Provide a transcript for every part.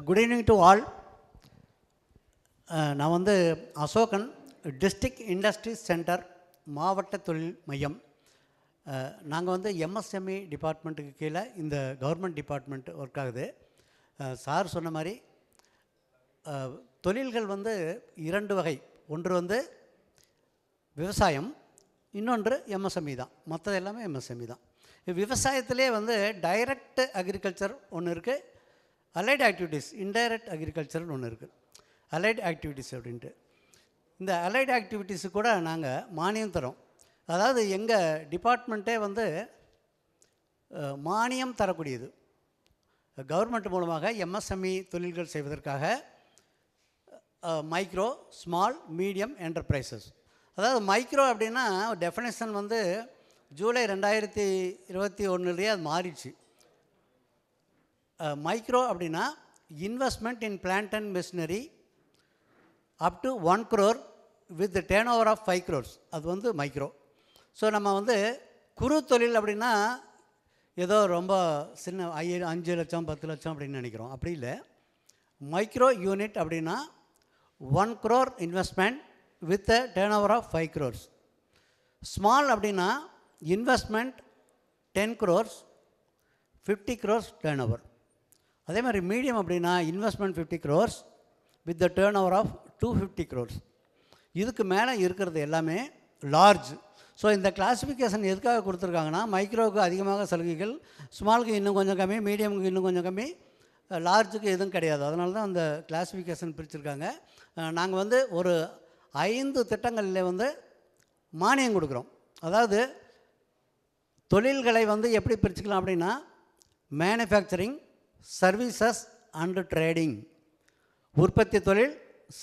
Good evening to all. நான் வந்து Asokan district industries centre மாவட்ட தொழில் மையம். நாங்கள் வந்து எம்எஸ்எம்இ டிபார்ட்மெண்ட்டுக்கு கீழே இந்த கவர்மெண்ட் டிபார்ட்மெண்ட் ஒர்க் ஆகுது. சார் சொன்ன மாதிரி தொழில்கள் வந்து இரண்டு வகை. ஒன்று வந்து விவசாயம், இன்னொன்று எம்எஸ்எம்இ தான். மற்றது எல்லாமே எம்எஸ்எம்இ தான். விவசாயத்திலே வந்து டைரக்ட் அக்ரிகல்ச்சர் ஒன்று இருக்குது, அலைட் ஆக்டிவிட்டீஸ் இன்டைரக்ட் அக்ரிகல்ச்சர்னு ஒன்று இருக்குது. அலைட் ஆக்டிவிட்டீஸ் அப்படின்ட்டு இந்த அலைட் ஆக்டிவிட்டீஸு கூட நாங்கள் மானியம் தரோம். அதாவது எங்கள் டிபார்ட்மெண்ட்டே வந்து மானியம் தரக்கூடியது. கவர்மெண்ட் மூலமாக எம்எஸ்எம்இ தொழில்கள் செய்வதற்காக மைக்ரோ, ஸ்மால், மீடியம் என்டர்பிரைசஸ். அதாவது மைக்ரோ அப்படின்னா டெஃபினேஷன் வந்து ஜூலை 2021 அது மாறிடுச்சு. மைக்ரோ அப்படின்னா investment in plant and machinery up to 1 crore with turn over of 5 crores. அது வந்து மைக்ரோ. ஸோ நம்ம வந்து குறு தொழில் அப்படின்னா ஏதோ ரொம்ப சின்ன 5 லட்சம் 10 லட்சம் அப்படின்னு நினைக்கிறோம். அப்படி இல்லை. மைக்ரோ யூனிட் அப்படின்னா 1 crore investment with turn over of 5 crores. Small அப்படின்னா investment 10 crores 50 crores turnover. அதே மாதிரி மீடியம் அப்படின்னா investment 50 crores with the turn over of 250 crores. இதுக்கு மேலே இருக்கிறது எல்லாமே லார்ஜ். ஸோ இந்த கிளாஸிஃபிகேஷன் எதுக்காக கொடுத்துருக்காங்கன்னா மைக்ரோவுக்கு அதிகமாக சலுகைகள், ஸ்மாலுக்கு இன்னும் கொஞ்சம் கம்மி, மீடியமுக்கு இன்னும் கொஞ்சம் கம்மி, லார்ஜுக்கு எதுவும் கிடையாது. அதனால தான் அந்த கிளாஸிஃபிகேஷன் பிரிச்சுருக்காங்க. நாங்கள் வந்து ஒரு 5 திட்டங்களில் வந்து மானியம் கொடுக்குறோம். அதாவது தொழில்களை வந்து எப்படி பிரிச்சுக்கலாம் அப்படின்னா மேனுஃபேக்சரிங், சர்வீசஸ் அண்டு ட்ரேடிங். உற்பத்தி தொழில்,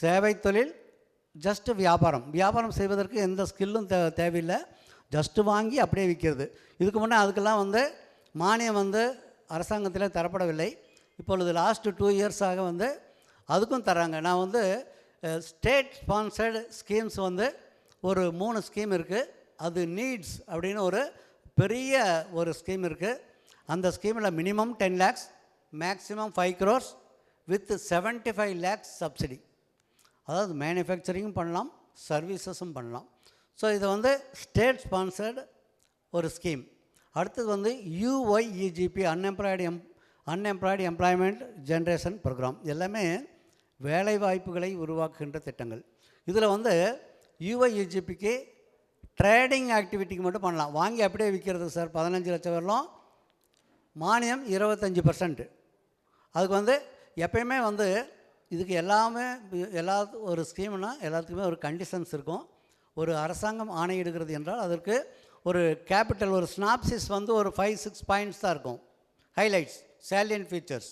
சேவை தொழில், ஜஸ்ட்டு வியாபாரம் செய்வதற்கு எந்த ஸ்கில்லும் தேவையில்லை. ஜஸ்ட்டு வாங்கி அப்படியே விற்கிறது. இதுக்கு முன்னே அதுக்கெல்லாம் வந்து மானியம் வந்து அரசாங்கத்தில் தரப்படவில்லை. இப்பொழுது லாஸ்ட்டு 2 இயர்ஸாக வந்து அதுக்கும் தராங்க. நான் வந்து ஸ்டேட் ஸ்பான்சர்டு ஸ்கீம்ஸ் வந்து ஒரு 3 ஸ்கீம் இருக்குது. அது நீட்ஸ் அப்படின்னு ஒரு பெரிய ஒரு ஸ்கீம் இருக்குது. அந்த ஸ்கீமில் minimum 10 lakhs, maximum 5 crores with 75 lakhs subsidy. அதாவது மேனுஃபேக்சரிங்கும் பண்ணலாம், சர்வீசஸும் பண்ணலாம். ஸோ இது வந்து ஸ்டேட் ஸ்பான்சர்டு ஒரு ஸ்கீம். அடுத்தது வந்து UYEGP unemployed employment generation program. எல்லாமே வேலைவாய்ப்புகளை உருவாக்குகின்ற திட்டங்கள். இதில் வந்து யூஒய்இஜிபிக்கு ட்ரேடிங் ஆக்டிவிட்டிக்கு மட்டும் பண்ணலாம். வாங்கி அப்படியே விற்கிறது சார் 15 லட்சம் வரலாம், மானியம் 25%. அதுக்கு வந்து எப்பயுமே வந்து இதுக்கு எல்லாமே ஒரு ஸ்கீம்னா எல்லாத்துக்குமே ஒரு கண்டிஷன்ஸ் இருக்கும். ஒரு அரசாங்கம் ஆணையிடுகிறது என்றால் அதற்கு ஒரு கேபிட்டல், ஒரு ஸ்னாப்சிஸ் வந்து ஒரு 5-6 பாயிண்ட்ஸ் தான் இருக்கும், ஹைலைட்ஸ், சேலியன்ட் ஃபீச்சர்ஸ்.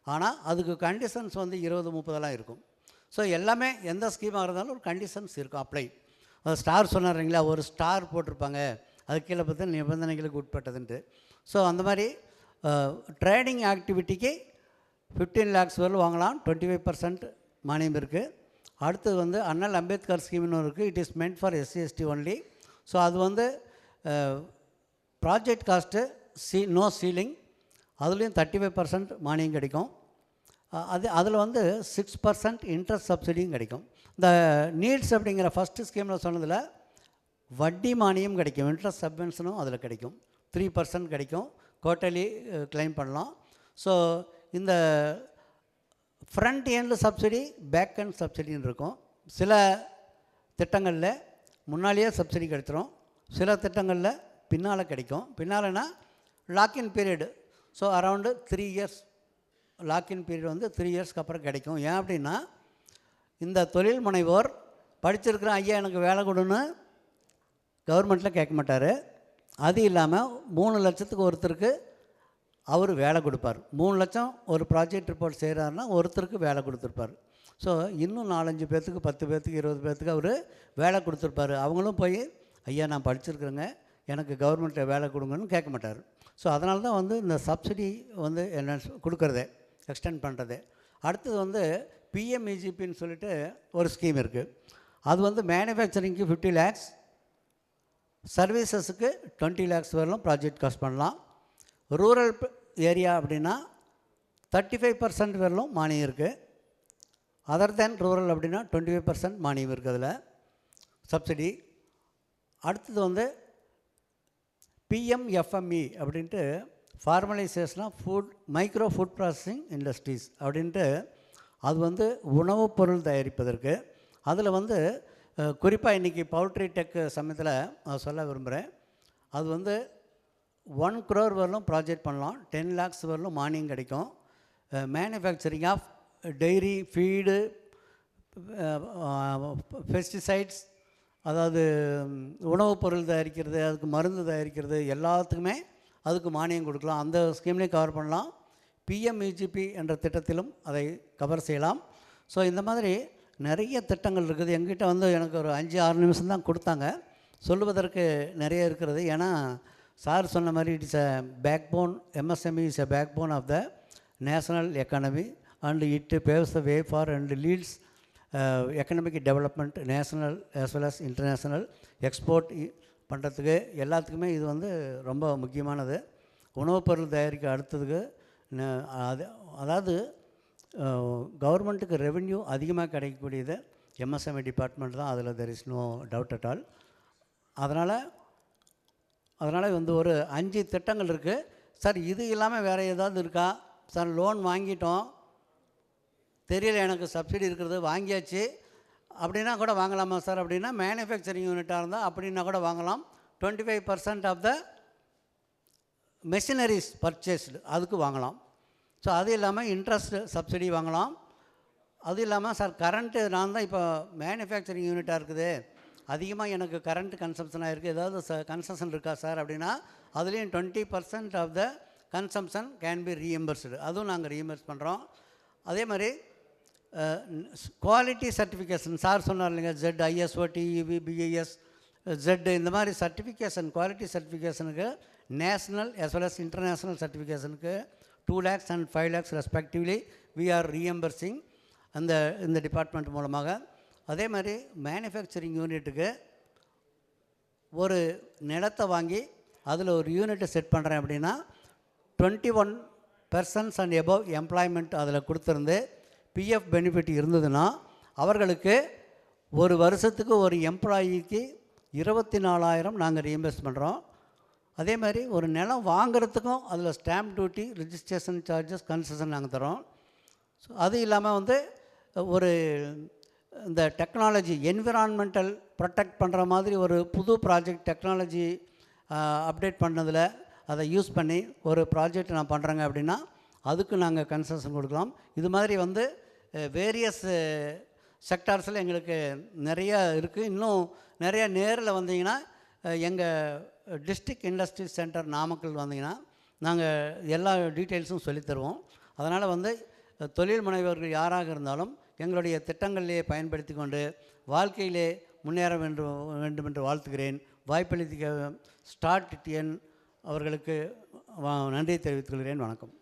ஆனால் அதுக்கு கண்டிஷன்ஸ் வந்து 20-30 இருக்கும். ஸோ எல்லாமே எந்த ஸ்கீமாக இருந்தாலும் ஒரு கண்டிஷன்ஸ் இருக்கும். அப்ளை ஸ்டார் சொன்னார்ங்களா, ஒரு ஸ்டார் போட்டிருப்பாங்க, அது கீழே பார்த்து நிபந்தனைகளுக்கு உட்பட்டதுன்ட்டு. ஸோ அந்த மாதிரி ட்ரேடிங் ஆக்டிவிட்டிக்கு 15 lakhs வரல வாங்கலாம். 25% மானியம் இருக்குது. அடுத்தது வந்து அண்ணல் அம்பேத்கர் ஸ்கீம்னு இருக்குது. It is meant for SC/ST only. So அது வந்து ப்ராஜெக்ட் காஸ்ட்டு நோ சீலிங், அதுலேயும் 35% மானியம் கிடைக்கும். அதில் வந்து 6% இன்ட்ரெஸ்ட் சப்சிடியும் கிடைக்கும். இந்த நீட்ஸ் அப்படிங்கிற ஃபஸ்ட்டு ஸ்கீமில் சொன்னதில் வட்டி மானியம் கிடைக்கும், இன்ட்ரெஸ்ட் சப்வென்ஷனும் அதில் கிடைக்கும். 3% கிடைக்கும், குவார்ட்டர்லி கிளைம் பண்ணலாம். ஸோ இந்த front end subsidy, back end சப்சிடின்னு இருக்கும். சில திட்டங்களில் முன்னாலேயே சப்சிடி கிடைச்சிரும், சில திட்டங்களில் பின்னால் கிடைக்கும். பின்னால்னா lock in period. So around 3 years lock in period வந்து 3 yearsக்கு அப்புறம் கிடைக்கும். ஏன் அப்படின்னா இந்த தொழில் முனைவோர் படிச்சிருக்கிற ஐயா எனக்கு வேலை கொடுன்னு கவர்மெண்ட்டில் கேட்க மாட்டார். அது இல்லாமல் 3 லட்சத்துக்கு ஒருத்தருக்கு அவர் வேலை கொடுப்பார். 3 லட்சம் ஒரு ப்ராஜெக்ட் ரிப்போர்ட் செய்கிறாருன்னா ஒருத்தருக்கு வேலை கொடுத்துருப்பார். ஸோ இன்னும் 4-5 பேர்த்துக்கு, 10 பேர்த்துக்கு, 20 பேர்த்துக்கு அவர் வேலை கொடுத்துருப்பார். அவங்களும் போய் ஐயா நான் படிச்சிருக்கிறேங்க, எனக்கு கவர்மெண்ட்டில் வேலை கொடுங்கன்னு கேட்க மாட்டார். ஸோ அதனால தான் வந்து இந்த சப்சிடி வந்து என்ன கொடுக்குறதே, எக்ஸ்டெண்ட் பண்ணுறதே. அடுத்தது வந்து PMEGPன்னு சொல்லிட்டு ஒரு ஸ்கீம் இருக்குது. அது வந்து மேனுஃபேக்சரிங்க்கு 50 lakhs, சர்வீசஸுக்கு 20 lakhs வரலாம் ப்ராஜெக்ட் காஸ்ட் பண்ணலாம். ரூரல் ஏரியா அப்படின்னா 35% வரலும் மானியம் இருக்குது. அதர் தேன் ரூரல் அப்படின்னா 25% மானியம் இருக்குது அதில் சப்சிடி. அடுத்தது வந்து பிஎம்எஃப்எம்இ அப்படின்ட்டு formalisation of food micro food processing industries அப்படின்ட்டு அது வந்து உணவுப் பொருள் தயாரிப்பதற்கு. அதில் வந்து குறிப்பாக இன்றைக்கி பவுல்ட்ரி டெக் சமயத்தில் சொல்ல விரும்புகிறேன். அது வந்து 1 crore வரலும் ப்ராஜெக்ட் பண்ணலாம், 10 lakhs வரலும் மானியம் கிடைக்கும். Manufacturing of dairy feed, pesticides, அதாவது உணவுப் பொருள் தயாரிக்கிறது, அதுக்கு மருந்து தயாரிக்கிறது, எல்லாத்துக்குமே அதுக்கு மானியம் கொடுக்கலாம். அந்த ஸ்கீம்லேயும் கவர் பண்ணலாம். பிஎம்இஜிபி என்ற திட்டத்திலும் அதை கவர் செய்யலாம். ஸோ இந்த மாதிரி நிறைய திட்டங்கள் இருக்குது. எங்கிட்ட வந்து எனக்கு ஒரு 5-6 நிமிஷம் தான் கொடுத்தாங்க, சொல்லுவதற்கு நிறைய இருக்கிறது. ஏன்னா சார் சொன்ன மாதிரி it's a backbone, MSME is a backbone of the national economy and it paves the way for and leads economic development national as well as international export பண்ணுறதுக்கு எல்லாத்துக்குமே இது வந்து ரொம்ப முக்கியமானது. உணவுப் பொருள் தயாரிக்க அடுத்ததுக்கு அதாவது கவர்மெண்ட்டுக்கு ரெவென்யூ அதிகமாக கிடைக்கக்கூடியது எம்எஸ்எம்இ டிபார்ட்மெண்ட் தான். அதில் there is no doubt at all. அதனால் வந்து ஒரு 5 திட்டங்கள் இருக்குது. சார் இது இல்லாமல் வேறு ஏதாவது இருக்கா சார்? லோன் வாங்கிட்டோம், தெரியல எனக்கு சப்சிடி இருக்கிறது, வாங்கியாச்சு அப்படின்னா கூட வாங்கலாமா சார்? அப்படின்னா மேனுஃபேக்சரிங் யூனிட்டாக இருந்தால் அப்படின்னா கூட வாங்கலாம். 25% ஆஃப் த மெஷினரிஸ் பர்ச்சேஸ்டு அதுக்கு வாங்கலாம். ஸோ அது இல்லாமல் இன்ட்ரெஸ்ட் சப்சிடி வாங்கலாம். அது இல்லாமல் சார் கரண்ட்டு நான் தான் இப்போ மேனுஃபேக்சரிங் யூனிட்டாக இருக்குது, அதிகமாக எனக்கு கரண்ட் கன்சம்ஷனாக இருக்குது, ஏதாவது கன்செஷன் இருக்கா சார் அப்படின்னா அதுலேயும் 20% of the consumption can be reimbursed, அதுவும் நாங்கள் ரீஎம்பர்ஸ் பண்ணுறோம். அதே மாதிரி குவாலிட்டி சர்டிஃபிகேஷன் சார் சொன்னார் இல்லைங்க, ZED, ISO, TEV, BIS, ZED, இந்த மாதிரி சர்டிஃபிகேஷன் குவாலிட்டி சர்டிஃபிகேஷனுக்கு national as well as international சர்டிஃபிகேஷனுக்கு 2 lakhs and 5 lakhs respectively we are reimbursing இந்த டிபார்ட்மெண்ட் மூலமாக. அதே மாதிரி மேனுஃபேக்சரிங் யூனிட்டுக்கு ஒரு நிலத்தை வாங்கி அதில் ஒரு யூனிட்டை செட் பண்ணுறேன் அப்படின்னா 21 persons and above எம்ப்ளாய்மெண்ட் அதில் கொடுத்துருந்து பிஎஃப் பெனிஃபிட் இருந்ததுன்னா அவர்களுக்கு ஒரு வருஷத்துக்கு ஒரு எம்ப்ளாயிக்கு 24,000 நாங்கள் ரீஎம்பர்ஸ் பண்ணுறோம். அதே மாதிரி ஒரு நிலம் வாங்கிறதுக்கும் அதில் stamp duty, registration charges, concession நாங்கள் தரோம். ஸோ அது இல்லாமல் வந்து ஒரு இந்த டெக்னாலஜி என்விரான்மெண்டல் ப்ரொடெக்ட் பண்ணுற மாதிரி ஒரு புது ப்ராஜெக்ட் டெக்னாலஜி அப்டேட் பண்ணதில் அதை யூஸ் பண்ணி ஒரு ப்ராஜெக்ட் நான் பண்ணுறேங்க அப்படின்னா அதுக்கு நாங்கள் கன்செஷன் கொடுக்கலாம். இது மாதிரி வந்து வேரியஸ் செக்டார்ஸில் எங்களுக்கு நிறையா இருக்குது. இன்னும் நிறையா நேரில் வந்தீங்கன்னா எங்கள் டிஸ்ட்ரிக்ட் இண்டஸ்ட்ரி சென்டர் நாமக்கல் வந்தீங்கன்னா நாங்கள் எல்லா டீட்டெயில்ஸும் சொல்லித்தருவோம். அதனால் வந்து தொழில் முனைவர்கள் யாராக இருந்தாலும் எங்களுடைய திட்டங்களிலே பயன்படுத்தி கொண்டு வாழ்க்கையிலே முன்னேற வேண்டும் என்று வாழ்த்துகிறேன். வாய்ப்பளித்த ஸ்டார்ட் டிஎன் அவர்களுக்கு நன்றி தெரிவித்துக் கொள்கிறேன். வணக்கம்.